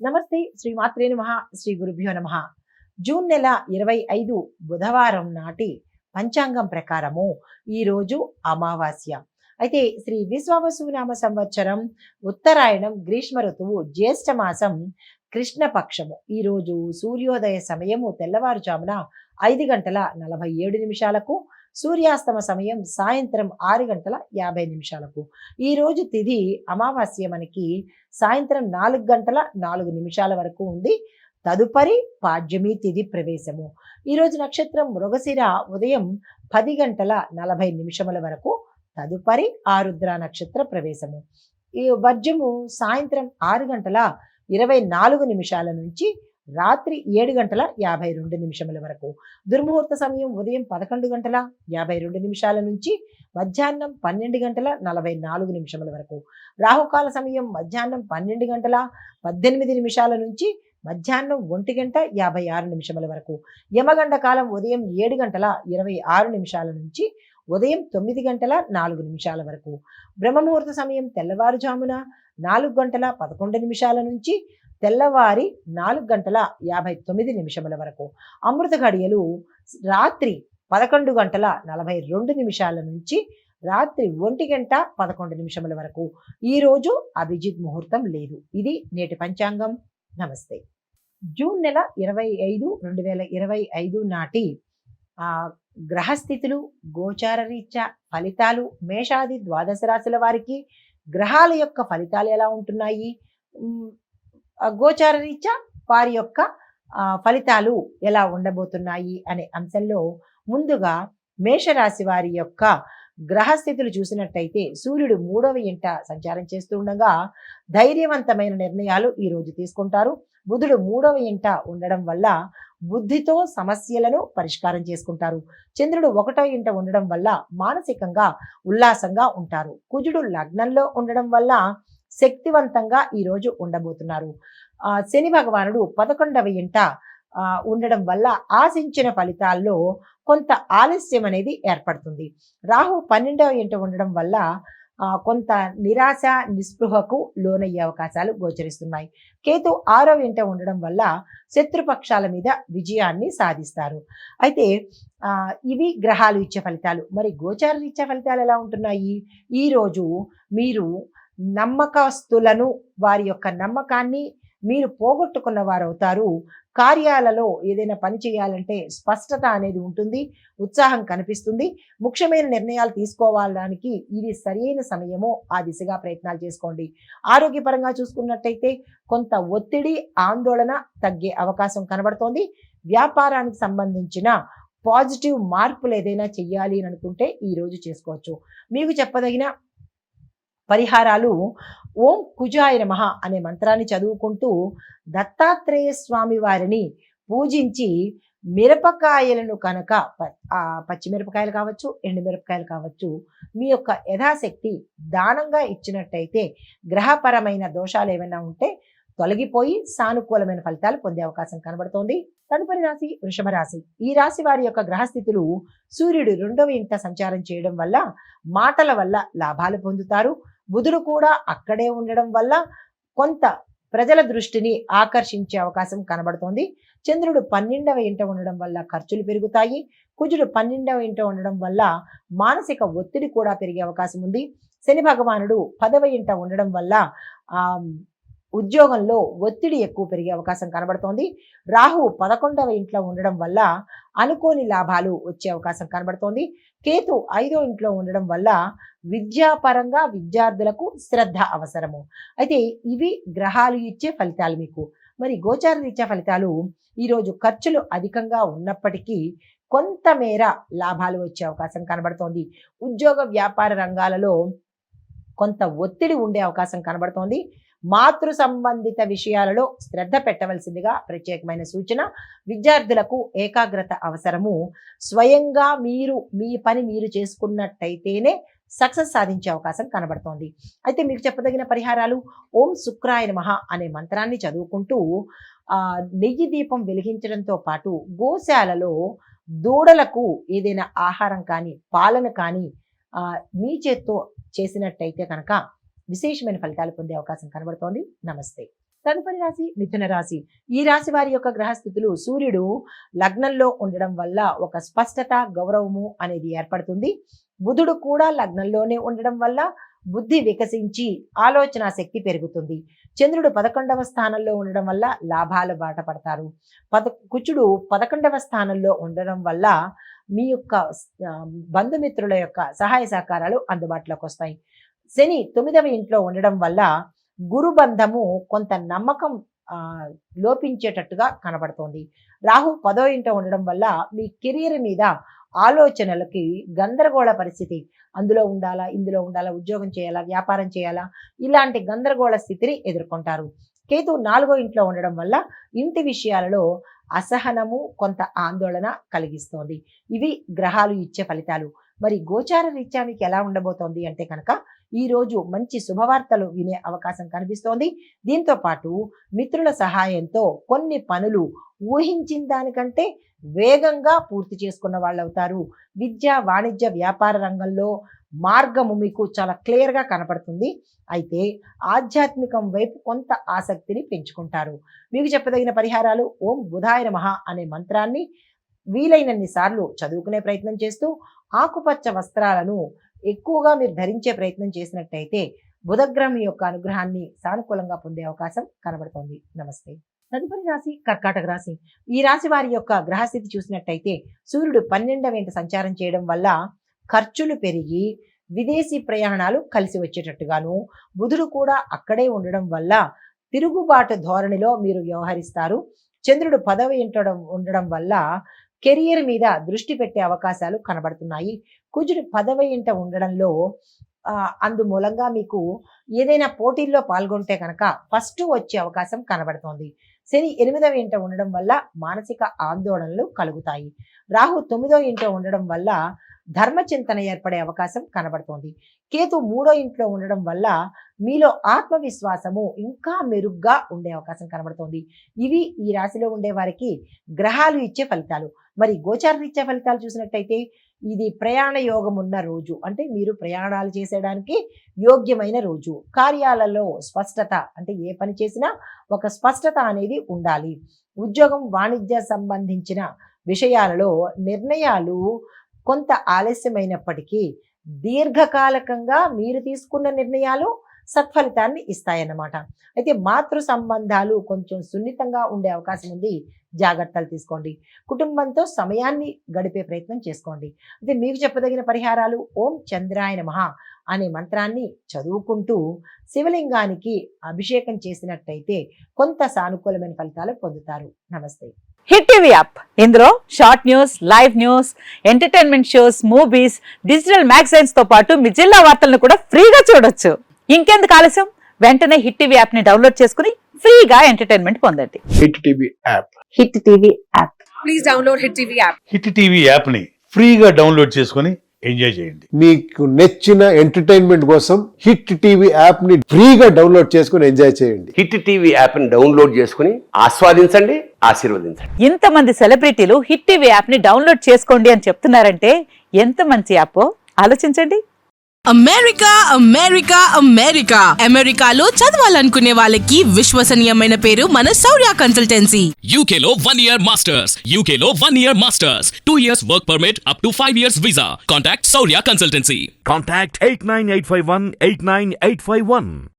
నమస్తే. శ్రీ మాత్రే నమః. శ్రీ గురుభ్యో నమః. జూన్ నెల 25 బుధవారం నాటి పంచాంగం ప్రకారము ఈరోజు అమావాస్య. అయితే శ్రీ విశ్వావసునామ సంవత్సరం ఉత్తరాయణం గ్రీష్మ ఋతువు జ్యేష్ఠ మాసం కృష్ణపక్షము. ఈరోజు సూర్యోదయ సమయము తెల్లవారుజామున 5:47 సూర్యాస్తమ సమయం సాయంత్రం 6:50. ఈరోజు తిథి అమావాస్య మనకి సాయంత్రం 4:04 వరకు ఉంది. తదుపరి పాడ్యమి తిథి ప్రవేశము. ఈరోజు నక్షత్రం మృగశిర ఉదయం 10:40 వరకు, తదుపరి ఆరుద్ర నక్షత్ర ప్రవేశము. ఈ వర్జము సాయంత్రం 6:24 నుంచి రాత్రి 7:52 వరకు. దుర్ముహూర్త సమయం ఉదయం 11:52 నుంచి మధ్యాహ్నం 12:44 వరకు. రాహుకాల సమయం మధ్యాహ్నం 12:18 నుంచి మధ్యాహ్నం 1:56 వరకు. యమగండ కాలం ఉదయం 7:26 నుంచి ఉదయం 9:04 వరకు. బ్రహ్మముహూర్త సమయం తెల్లవారుజామున 4:11 నుంచి తెల్లవారి 4:59 వరకు. అమృత ఘడియలు రాత్రి 11:42 నుంచి రాత్రి 1:11 వరకు. ఈరోజు అభిజిత్ ముహూర్తం లేదు. ఇది నేటి పంచాంగం. నమస్తే. జూన్ నెల 25, 2025 నాటి గ్రహస్థితులు, గోచార రీత్యా ఫలితాలు, మేషాది ద్వాదశ రాశుల వారికి గ్రహాల యొక్క ఫలితాలు ఎలా ఉంటున్నాయి, గోచార రీత్యా వారి యొక్క ఫలితాలు ఎలా ఉండబోతున్నాయి అనే అంశంలో ముందుగా మేషరాశి వారి యొక్క గ్రహస్థితులు చూసినట్టయితే సూర్యుడు 3వ ఇంట సంచారం చేస్తూ ఉండగా ధైర్యవంతమైన నిర్ణయాలు ఈరోజు తీసుకుంటారు. బుధుడు 3వ ఇంట ఉండడం వల్ల బుద్ధితో సమస్యలను పరిష్కారం చేసుకుంటారు. చంద్రుడు 1వ ఇంట ఉండడం వల్ల మానసికంగా ఉల్లాసంగా ఉంటారు. కుజుడు లగ్నంలో ఉండడం వల్ల శక్తివంతంగా ఈరోజు ఉండబోతున్నారు. శని భగవానుడు 11వ ఇంట ఉండడం వల్ల ఆశించిన ఫలితాల్లో కొంత ఆలస్యం అనేది ఏర్పడుతుంది. రాహు 12వ ఇంట ఉండడం వల్ల కొంత నిరాశ, నిస్పృహకు లోనయ్యే అవకాశాలు గోచరిస్తున్నాయి. కేతు 6వ ఇంట ఉండడం వల్ల శత్రుపక్షాల మీద విజయాన్ని సాధిస్తారు. అయితే ఇవి గ్రహాలు ఇచ్చే ఫలితాలు. మరి గోచార రీత్యా ఫలితాలు ఎలా ఉంటున్నాయి? ఈరోజు మీరు నమ్మకస్తులను, వారి యొక్క నమ్మకాన్ని మీరు పోగొట్టుకున్న వారు అవుతారు. కార్యాలలో ఏదైనా పని చేయాలంటే స్పష్టత అనేది ఉంటుంది, ఉత్సాహం కనిపిస్తుంది. ముఖ్యమైన నిర్ణయాలు తీసుకోవడానికి ఇది సరైన సమయము. ఆ దిశగా ప్రయత్నాలు చేసుకోండి. ఆరోగ్యపరంగా చూసుకున్నట్టయితే కొంత ఒత్తిడి, ఆందోళన తగ్గే అవకాశం కనబడుతోంది. వ్యాపారానికి సంబంధించిన పాజిటివ్ మార్పులు ఏదైనా చెయ్యాలి అని అనుకుంటే ఈరోజు చేసుకోవచ్చు. మీకు చెప్పదగిన పరిహారాలు ఓం కుజాయ నమః అనే మంత్రాన్ని చదువుకుంటూ దత్తాత్రేయ స్వామి వారిని పూజించి మిరపకాయలను కనుక పచ్చిమిరపకాయలు కావచ్చు, ఎండుమిరపకాయలు కావచ్చు, మీ యొక్క యథాశక్తి దానంగా ఇచ్చినట్టయితే గ్రహపరమైన దోషాలు ఏమైనా ఉంటే తొలగిపోయి సానుకూలమైన ఫలితాలు పొందే అవకాశం కనబడుతోంది. తదుపరి రాశి వృషభ రాశి. ఈ రాశి వారి యొక్క గ్రహస్థితులు సూర్యుడు 2వ ఇంట సంచారం చేయడం వల్ల మాటల వల్ల లాభాలు పొందుతారు. బుధుడు కూడా అక్కడే ఉండడం వల్ల కొంత ప్రజల దృష్టిని ఆకర్షించే అవకాశం కనబడుతోంది. చంద్రుడు 12వ ఇంట ఉండడం వల్ల ఖర్చులు పెరుగుతాయి. కుజుడు 12వ ఇంట ఉండడం వల్ల మానసిక ఒత్తిడి కూడా పెరిగే అవకాశం ఉంది. శని భగవానుడు 10వ ఇంట ఉండడం వల్ల ఉద్యోగంలో ఒత్తిడి ఎక్కువ పెరిగే అవకాశం కనబడుతోంది. రాహు 11వ ఇంట్లో ఉండడం వల్ల అనుకోని లాభాలు వచ్చే అవకాశం కనబడుతోంది. కేతు 5వ ఇంట్లో ఉండడం వల్ల విద్యాపరంగా విద్యార్థులకు శ్రద్ధ అవసరము. అయితే ఇవి గ్రహాలు ఇచ్చే ఫలితాలు మీకు. మరి గోచార రీత్యా ఫలితాలు ఈరోజు ఖర్చులు అధికంగా ఉన్నప్పటికీ కొంతమేర లాభాలు వచ్చే అవకాశం కనబడుతోంది. ఉద్యోగ వ్యాపార రంగాలలో కొంత ఒత్తిడి ఉండే అవకాశం కనబడుతోంది. మాతృ సంబంధిత విషయాలలో శ్రద్ధ పెట్టవలసిందిగా ప్రత్యేకమైన సూచన. విద్యార్థులకు ఏకాగ్రత అవసరము. స్వయంగా మీరు మీ పని మీరు చేసుకున్నట్టయితేనే సక్సెస్ సాధించే అవకాశం కనబడుతోంది. అయితే మీకు చెప్పదగిన పరిహారాలు ఓం శుక్రాయ నమః అనే మంత్రాన్ని చదువుకుంటూ నెయ్యి దీపం వెలిగించడంతో పాటు గోశాలలో దూడలకు ఏదైనా ఆహారం కానీ పాలన కానీ మీ చేత్తో చేసినట్టయితే కనుక విశేషమైన ఫలితాలు పొందే అవకాశం కనబడుతోంది. నమస్తే. తదుపరి రాశి మిథున రాశి. ఈ రాశి వారి యొక్క గ్రహస్థితులు సూర్యుడు లగ్నంలో ఉండడం వల్ల ఒక స్పష్టత, గౌరవము అనేది ఏర్పడుతుంది. బుధుడు కూడా లగ్నంలోనే ఉండడం వల్ల బుద్ధి వికసించి ఆలోచన శక్తి పెరుగుతుంది. చంద్రుడు 11వ స్థానంలో ఉండడం వల్ల లాభాల బాట పడతారు. కుజుడు 11వ స్థానంలో ఉండడం వల్ల మీ యొక్క బంధుమిత్రుల యొక్క సహాయ సహకారాలు అందుబాటులోకి వస్తాయి. శని 9వ ఇంట్లో ఉండడం వల్ల గురుబంధము కొంత నమ్మకం లోపించేటట్టుగా కనబడుతోంది. రాహు 10వ ఇంట ఉండడం వల్ల మీ కెరీర్ మీద ఆలోచనలకి గందరగోళ పరిస్థితి, అందులో ఉండాలా, ఇందులో ఉండాలా, ఉద్యోగం చేయాలా, వ్యాపారం చేయాలా, ఇలాంటి గందరగోళ స్థితిని ఎదుర్కొంటారు. కేతు 4వ ఇంట్లో ఉండడం వల్ల ఇంటి విషయాలలో అసహనము, కొంత ఆందోళన కలిగిస్తోంది. ఇవి గ్రహాలు ఇచ్చే ఫలితాలు. మరి గోచార రీత్యా మీకు ఎలా ఉండబోతోంది అంటే కనుక ఈ రోజు మంచి శుభవార్తలు వినే అవకాశం కనిపిస్తోంది. దీంతో పాటు మిత్రుల సహాయంతో కొన్ని పనులు ఊహించిన దానికంటే వేగంగా పూర్తి చేసుకున్న వాళ్ళు అవుతారు. విద్య, వాణిజ్య, వ్యాపార రంగంలో మార్గము మీకు చాలా క్లియర్గా కనపడుతుంది. అయితే ఆధ్యాత్మికం వైపు కొంత ఆసక్తిని పెంచుకుంటారు. మీకు చెప్పదగిన పరిహారాలు: ఓం బుధాయ నమః అనే మంత్రాన్ని వీలైనన్ని సార్లు చదువుకునే ప్రయత్నం చేస్తూ ఆకుపచ్చ వస్త్రాలను ఎక్కువగా మీరు ధరించే ప్రయత్నం చేసినట్టయితే బుధగ్రహం యొక్క అనుగ్రహాన్ని సానుకూలంగా పొందే అవకాశం కనబడుతోంది. నమస్తే. తదుపరి రాశి కర్కాటక రాశి. ఈ రాశి వారి యొక్క గ్రహస్థితి చూసినట్టయితే సూర్యుడు 12వ ఇంట సంచారం చేయడం వల్ల ఖర్చులు పెరిగి విదేశీ ప్రయాణాలు కలిసి వచ్చేటట్టుగాను, బుధుడు కూడా అక్కడే ఉండడం వల్ల తిరుగుబాటు ధోరణిలో మీరు వ్యవహరిస్తారు. చంద్రుడు 10వ ఇంట ఉండడం వల్ల కెరియర్ మీద దృష్టి పెట్టే అవకాశాలు కనబడుతున్నాయి. కుజుడు 10వ ఇంట ఉండడంలో అందుమూలంగా మీకు ఏదైనా పోటీల్లో పాల్గొంటే కనుక ఫస్ట్ వచ్చే అవకాశం కనబడుతోంది. శని 8వ ఇంట ఉండడం వల్ల మానసిక ఆందోళనలు కలుగుతాయి. రాహు 9వ ఇంట ఉండడం వల్ల ధర్మచింతన ఏర్పడే అవకాశం కనబడుతోంది. కేతు 3వ ఇంట్లో ఉండడం వల్ల మీలో ఆత్మవిశ్వాసము ఇంకా మెరుగ్గా ఉండే అవకాశం కనబడుతోంది. ఇవి ఈ రాశిలో ఉండే వారికి గ్రహాలు ఇచ్చే ఫలితాలు. మరి గోచార రీత్యా ఫలితాలు చూసినట్టయితే ఇది ప్రయాణ యోగం ఉన్న రోజు, అంటే మీరు ప్రయాణాలు చేసేయడానికి యోగ్యమైన రోజు. కార్యాలలో స్పష్టత, అంటే ఏ పని చేసినా ఒక స్పష్టత అనేది ఉండాలి. ఉద్యోగం, వాణిజ్య సంబంధించిన విషయాలలో నిర్ణయాలు కొంత ఆలస్యమైనప్పటికీ దీర్ఘకాలికంగా మీరు తీసుకున్న నిర్ణయాలు సత్ఫలితాన్ని ఇస్తాయన్నమాట. అయితే మాతృ సంబంధాలు కొంచెం సున్నితంగా ఉండే అవకాశం ఉంది, జాగ్రత్తలు తీసుకోండి. కుటుంబంతో సమయాన్ని గడిపే ప్రయత్నం చేసుకోండి. అయితే మీకు చెప్పదగిన పరిహారాలు: ఓం చంద్రాయ నమః అనే మంత్రాన్ని చదువుకుంటూ శివలింగానికి అభిషేకం చేసినట్టయితే కొంత సానుకూలమైన ఫలితాలు పొందుతారు. నమస్తే. హిట్ టీవీ యాప్, ఇందులో short news, live news, entertainment shows, movies, digital magazines తో పాటు మీ జిల్లా వార్తలను కూడా ఫ్రీగా చూడొచ్చు. ఇంకెందుకు ఆలస్యం, వెంటనే హిట్ టీవీ యాప్ ని డౌన్లోడ్ చేసుకుని ఫ్రీగా ఎంటర్టైన్మెంట్ పొందండి. Hit TV app. Hit TV app. Please download hit TV app. Hit TV app ని ఫ్రీగా డౌన్లోడ్ చేసుకుని ఎంజాయ్ చేయండి. మీకు నచ్చిన ఎంటర్టైన్మెంట్ కోసం హిట్ టీవీ యాప్ ని ఫ్రీగా డౌన్లోడ్ చేసుకుని ఎంజాయ్ చేయండి. హిట్ టీవీ యాప్ ని డౌన్లోడ్ చేసుకుని ఆస్వాదించండి, ఆశీర్వదించండి. ఇంతమంది సెలబ్రిటీలు హిట్ టీవీ యాప్ ని డౌన్లోడ్ చేసుకోండి అని చెప్తున్నారంటే ఎంత మంచి యాప్ ఆలోచించండి. అమెరికా అమెరికా అమెరికా అమెరికాలో చదవాలనుకునే వాళ్ళకి విశ్వసనీయమైన పేరు మన శౌర్య కన్సల్టెన్సీ. UK లో 1 year masters. UK లో 1 year masters. 2 years work permit up to 5 years visa. Contact Saurya Consultancy. Contact 89851 89851.